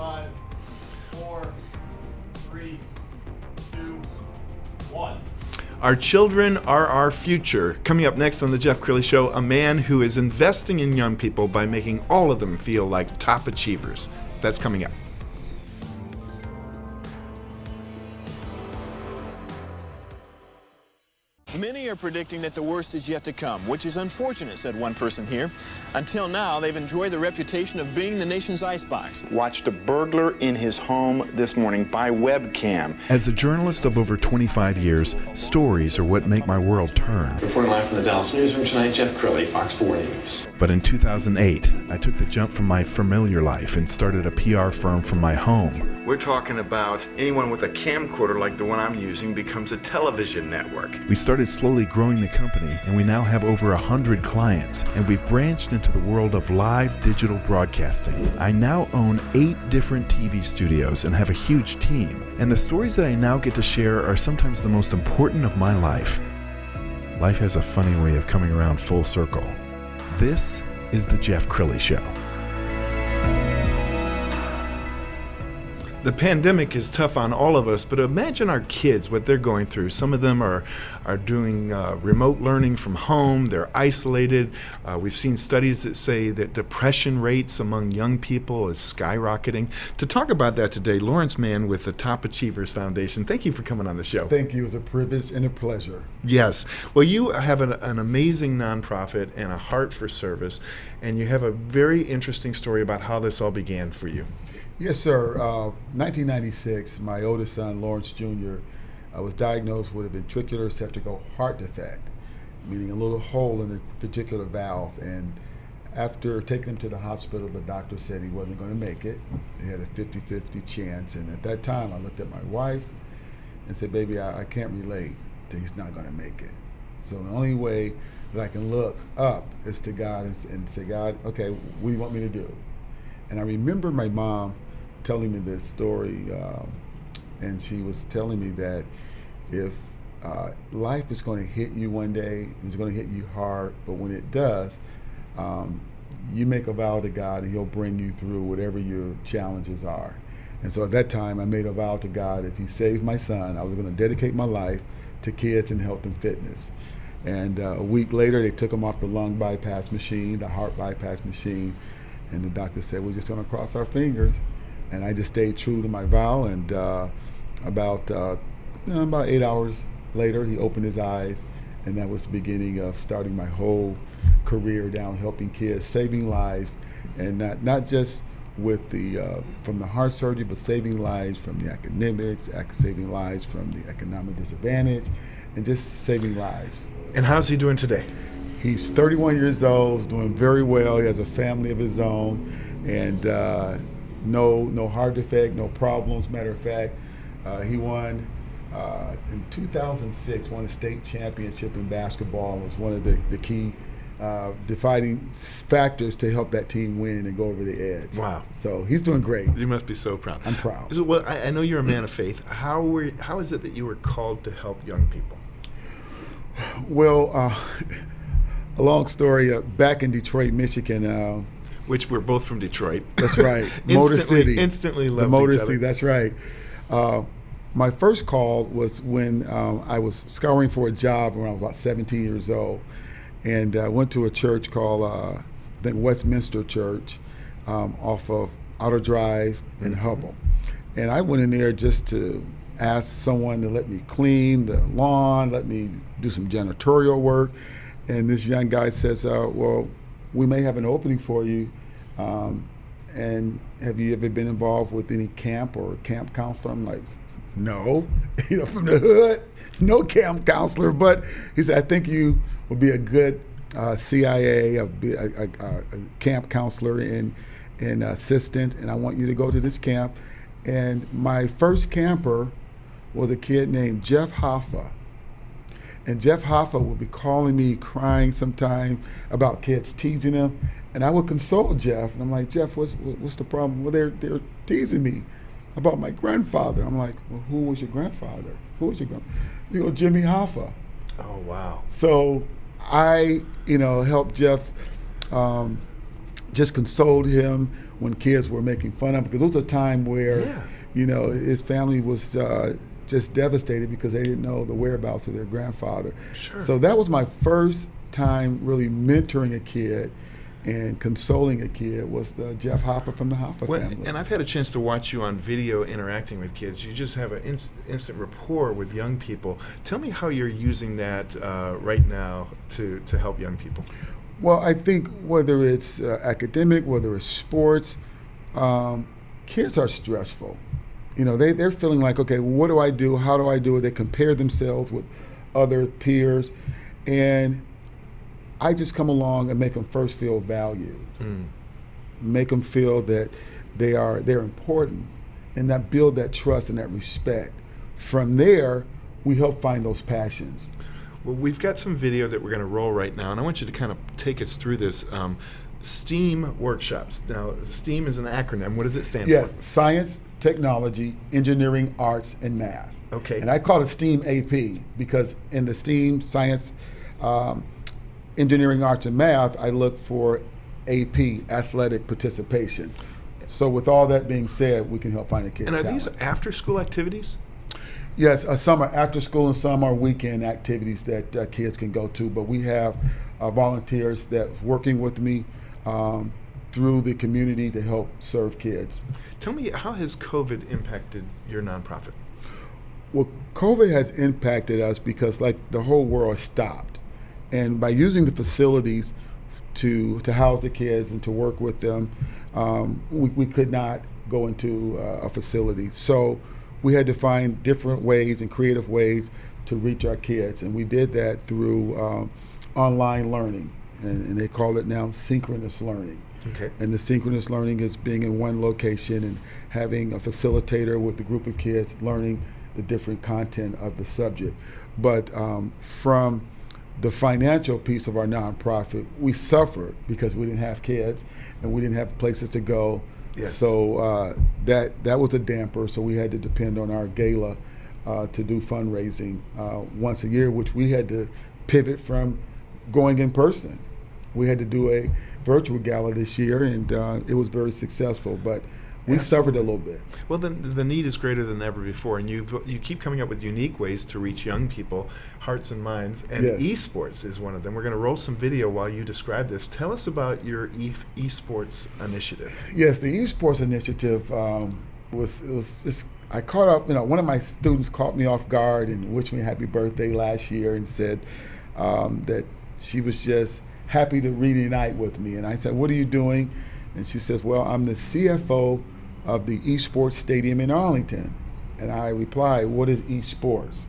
5, 4, 3, 2, 1. Our children are our future. Coming up next on the Jeff Crilley Show, a man who is investing in young people by making all of them feel like top achievers. That's coming up. Many are predicting that the worst is yet to come, which is unfortunate, said one person here. Until now, they've enjoyed the reputation of being the nation's icebox. Watched a burglar in his home this morning by webcam. As a journalist of over 25 years, stories are what make my world turn. Reporting live from the Dallas newsroom tonight, Jeff Crilley, Fox 4 News. But in 2008, I took the jump from my familiar life and started a PR firm from my home. We're talking about anyone with a camcorder like the one I'm using becomes a television network. We started slowly growing the company, and we now have over 100 clients, and we've branched into the world of live digital broadcasting. I now own 8 different TV studios and have a huge team, and the stories that I now get to share are sometimes the most important of my life. Life has a funny way of coming around full circle. This is the Jeff Crilley Show. The pandemic is tough on all of us, but imagine our kids, what they're going through. Some of them are doing remote learning from home. They're isolated. We've seen studies that say that depression rates among young people is skyrocketing. To talk about that today, Lawrence Mann with the TOPACHIEVERS Foundation. Thank you for coming on the show. Thank you. It's a privilege and a pleasure. Yes. Well, you have an amazing nonprofit and a heart for service, and you have a very interesting story about how this all began for you. Yes, sir. 1996, my oldest son, Lawrence Jr., was diagnosed with a ventricular septal heart defect, meaning a little hole in a particular valve. And after taking him to the hospital, the doctor said he wasn't going to make it. He had a 50-50 chance. And at that time, I looked at my wife and said, baby, I can't relate that he's not going to make it. So the only way that I can look up is to God and say, God, okay, what do you want me to do? And I remember my mom telling me this story, and she was telling me that if life is going to hit you one day, it's going to hit you hard, but when it does, you make a vow to God and He'll bring you through whatever your challenges are. And so at that time, I made a vow to God, if He saved my son, I was going to dedicate my life to kids and health and fitness. And a week later, they took him off the lung bypass machine, the heart bypass machine, and the doctor said, we're just going to cross our fingers. And I just stayed true to my vow, and about 8 hours later, he opened his eyes, and that was the beginning of starting my whole career down helping kids, saving lives, and not just with from the heart surgery, but saving lives from the academics, saving lives from the economic disadvantage, and just saving lives. And how's he doing today? He's 31 years old, doing very well. He has a family of his own, and no heart defect, no problems. Matter of fact, he won in 2006, won a state championship in basketball, and was one of the key defining factors to help that team win and go over the edge. Wow. So he's doing great. You must be so proud. I'm proud. So, well, I know you're a man of faith. How is it that you were called to help young people? Well, a long story. Back in Detroit, Michigan, which we're both from Detroit. That's right. Motor City. Instantly loved the Motor each other. City, that's right. My first call was when I was scouring for a job when I was about 17 years old. And I went to a church called, I think, Westminster Church off of Outer Drive in Hubble. And I went in there just to ask someone to let me clean the lawn, let me do some janitorial work. And this young guy says, well, we may have an opening for you. And have you ever been involved with any camp or camp counselor? I'm like, no, from the hood, no camp counselor. But he said, I think you would be a good CIA, a camp counselor and assistant, and I want you to go to this camp. And my first camper was a kid named Jeff Hoffa. And Jeff Hoffa would be calling me, crying sometime about kids teasing him. And I would console Jeff. And I'm like, Jeff, what's the problem? Well, they're teasing me about my grandfather. I'm like, well, who was your grandfather? Who was your grandfather? He goes, Jimmy Hoffa. Oh, wow. So I, helped Jeff just consoled him when kids were making fun of him, because there was a time where, his family was just devastated because they didn't know the whereabouts of their grandfather. Sure. So that was my first time really mentoring a kid and consoling a kid, was the Jeff Hoffa from the Hoffa family. And I've had a chance to watch you on video interacting with kids. You just have an instant rapport with young people. Tell me how you're using that right now to help young people. Well, I think whether it's academic, whether it's sports, kids are stressful. They're feeling like, okay, what do I do? How do I do it? They compare themselves with other peers. And I just come along and make them first feel valued, make them feel that they're important, and that build that trust and that respect. From there, we help find those passions. Well, we've got some video that we're going to roll right now, and I want you to kind of take us through this. STEAM workshops. Now, STEAM is an acronym. What does it stand for? Yes, science, technology, engineering, arts, and math. Okay. And I call it STEAM AP because in the STEAM, science, engineering, arts, and math, I look for AP, athletic participation. So with all that being said, we can help find a kid's talent. And are these after-school activities? Yes, some are after school and some are weekend activities that kids can go to. But we have volunteers that working with me through the community to help serve kids. Tell me, how has COVID impacted your nonprofit? Well, COVID has impacted us because like the whole world stopped. And by using the facilities to house the kids and to work with them, we could not go into a facility. So we had to find different ways and creative ways to reach our kids. And we did that through online learning. And they call it now synchronous learning. Okay. And the synchronous learning is being in one location and having a facilitator with a group of kids learning the different content of the subject. But from the financial piece of our nonprofit, we suffered because we didn't have kids and we didn't have places to go. Yes. So that was a damper. So we had to depend on our gala to do fundraising once a year, which we had to pivot from going in person. We had to do a virtual gala this year, and it was very successful. But we suffered a little bit. Well, the need is greater than ever before, and you keep coming up with unique ways to reach young people, hearts and minds, and Yes. esports is one of them. We're going to roll some video while you describe this. Tell us about your esports initiative. Yes, the esports initiative was just, I caught up, one of my students caught me off guard and wished me happy birthday last year and said that she was just happy to reunite with me. And I said, what are you doing? And she says, well, I'm the CFO of the esports stadium in Arlington. And I replied, what is esports?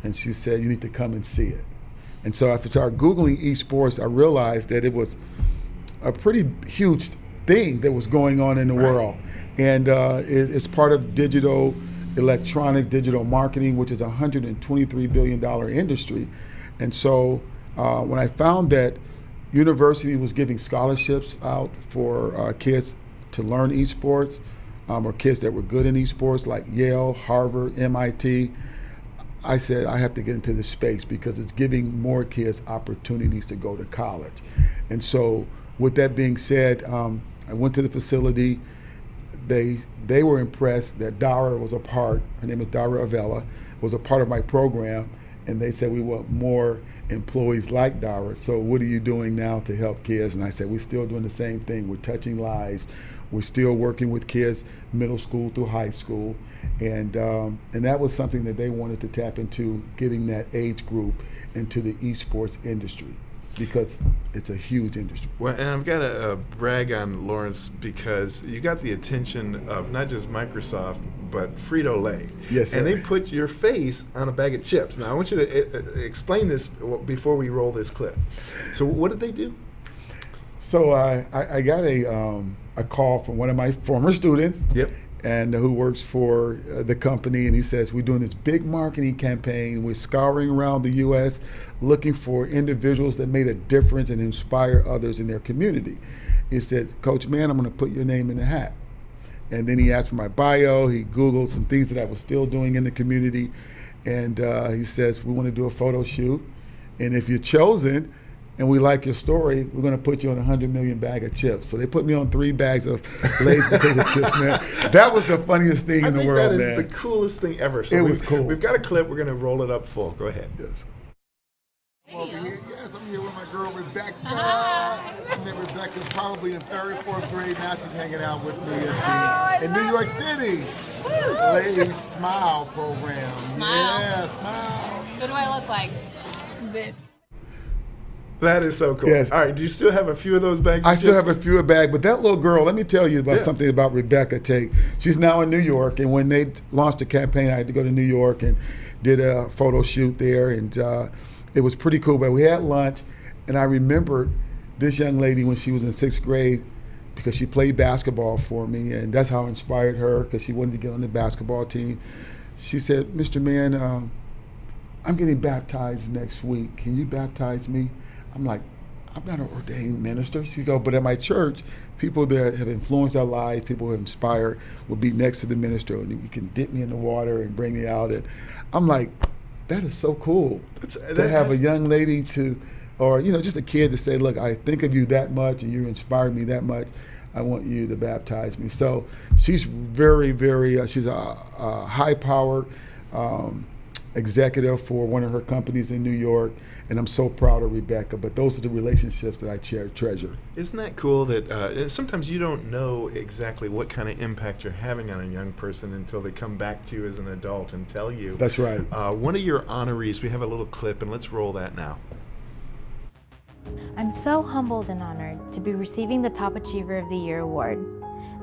And she said, you need to come and see it. And so after I started Googling esports, I realized that it was a pretty huge thing that was going on in the world. And it's part of digital marketing, which is a $123 billion industry. And so when I found that university was giving scholarships out for kids to learn esports, or kids that were good in esports like Yale, Harvard, MIT, I said I have to get into this space because it's giving more kids opportunities to go to college. And so with that being said, I went to the facility. They were impressed that Dara was a part, her name is Dara Avella, was a part of my program, and they said we want more employees like Dara. So what are you doing now to help kids? And I said, we're still doing the same thing. We're touching lives. We're still working with kids, middle school through high school. And that was something that they wanted to tap into, getting that age group into the esports industry, because it's a huge industry. Well, and I've got to brag on Lawrence because you got the attention of not just Microsoft, but Frito-Lay. Yes, sir. And they put your face on a bag of chips. Now, I want you to explain this before we roll this clip. So what did they do? So I got a call from one of my former students. Yep. And who works for the company, and he says, we're doing this big marketing campaign. We're scouring around the U.S. looking for individuals that made a difference and inspire others in their community. He said, Coach Mann, I'm going to put your name in the hat. And then he asked for my bio. He Googled some things that I was still doing in the community. And he says, we want to do a photo shoot. And if you're chosen, and we like your story, we're going to put you on 100 million bag of chips. So they put me on 3 bags of Lay's potato chips, man. That was the funniest thing in the world, man. That is the coolest thing ever. So it was cool. We've got a clip. We're going to roll it up full. Go ahead. Yes. I'm over here. Yes, I'm here with my girl Rebecca. I met Rebecca probably in 3rd or 4th grade. Now she's hanging out with me in New York City. Lay's Smile program. Smile. Yeah, smile. What do I look like? This. That is so cool. Yes. All right. Do you still have a few of those bags? I still have a few bags, but that little girl, let me tell you about Yeah. something about Rebecca Tate. She's now in New York, and when they launched the campaign, I had to go to New York and did a photo shoot there, and it was pretty cool. But we had lunch, and I remembered this young lady when she was in 6th grade because she played basketball for me, and that's how I inspired her because she wanted to get on the basketball team. She said, "Mr. Mann, I'm getting baptized next week. Can you baptize me?" I'm like, "I'm not an ordained minister." She goes, "But at my church, people that have influenced our lives, people who have inspired, will be next to the minister, and you can dip me in the water and bring me out." And I'm like, that is so cool to have a young lady or just a kid to say, "Look, I think of you that much, and you inspired me that much. I want you to baptize me." So she's very, very. She's a high-powered executive for one of her companies in New York, and I'm so proud of Rebecca. But those are the relationships that I treasure. Isn't that cool that sometimes you don't know exactly what kind of impact you're having on a young person until they come back to you as an adult and tell you. That's right. One of your honorees, we have a little clip, and let's roll that now. I'm so humbled and honored to be receiving the Top Achiever of the Year award.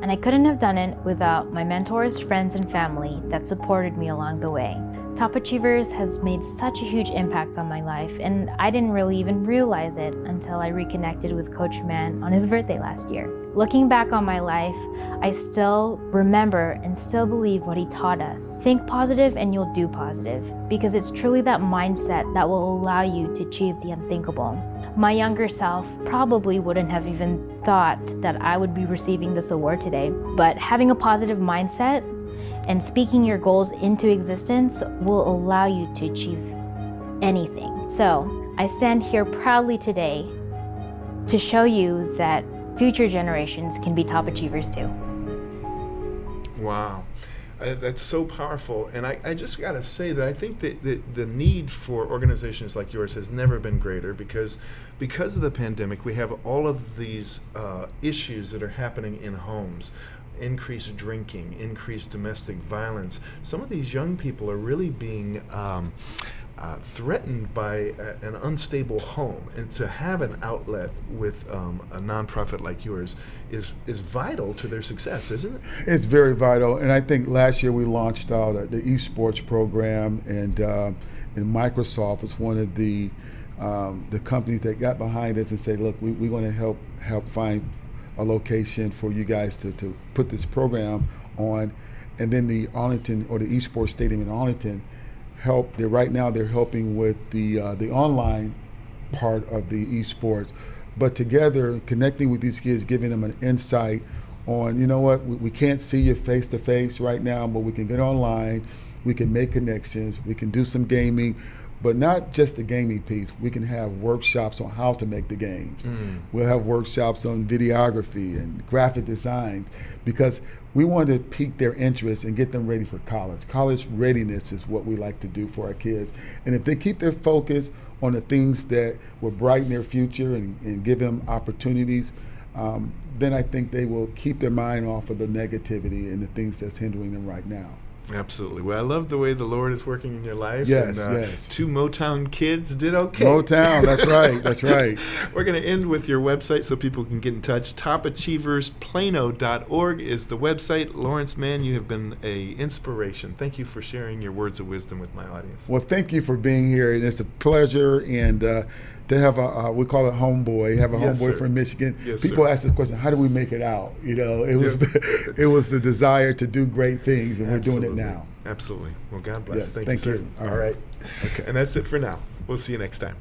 And I couldn't have done it without my mentors, friends, and family that supported me along the way. Top Achievers has made such a huge impact on my life, and I didn't really even realize it until I reconnected with Coach Mann on his birthday last year. Looking back on my life, I still remember and still believe what he taught us. Think positive and you'll do positive, because it's truly that mindset that will allow you to achieve the unthinkable. My younger self probably wouldn't have even thought that I would be receiving this award today, but having a positive mindset and speaking your goals into existence will allow you to achieve anything. So I stand here proudly today to show you that future generations can be top achievers too. Wow. That's so powerful. And I just got to say that I think that the need for organizations like yours has never been greater because of the pandemic, we have all of these issues that are happening in homes. Increased drinking, increased domestic violence. Some of these young people are really being threatened by an unstable home, and to have an outlet with a nonprofit like yours is vital to their success, isn't it? It's very vital, and I think last year we launched out the esports program, and Microsoft was one of the companies that got behind us and said, "Look, we want to help find a location for you guys to put this program on." And then the Arlington, or the esports stadium in Arlington, right now they're helping with the online part of the esports. But together, connecting with these kids, giving them an insight on, you know what, we can't see you face to face right now, but we can get online, we can make connections, we can do some gaming. But not just the gaming piece. We can have workshops on how to make the games. We'll have workshops on videography and graphic design, because we want to pique their interest and get them ready for college. College readiness is what we like to do for our kids. And if they keep their focus on the things that will brighten their future and give them opportunities, then I think they will keep their mind off of the negativity and the things that's hindering them right now. Absolutely. Well, I love the way the Lord is working in your life. Yes, and, yes. 2 Motown kids did okay. Motown, that's right, that's right. We're going to end with your website so people can get in touch. TopAchieversPlano.org is the website. Lawrence Mann, you have been an inspiration. Thank you for sharing your words of wisdom with my audience. Well, thank you for being here, and it's a pleasure. And to have we call it homeboy, have a Yes, homeboy sir. from Michigan. Yes, People sir. ask this question: how do we make it out? It was it was the desire to do great things, and we're doing it now. Absolutely. Well, God bless. Yes, Thank thank you, sir. you. All right. Okay. And that's it for now. We'll see you next time.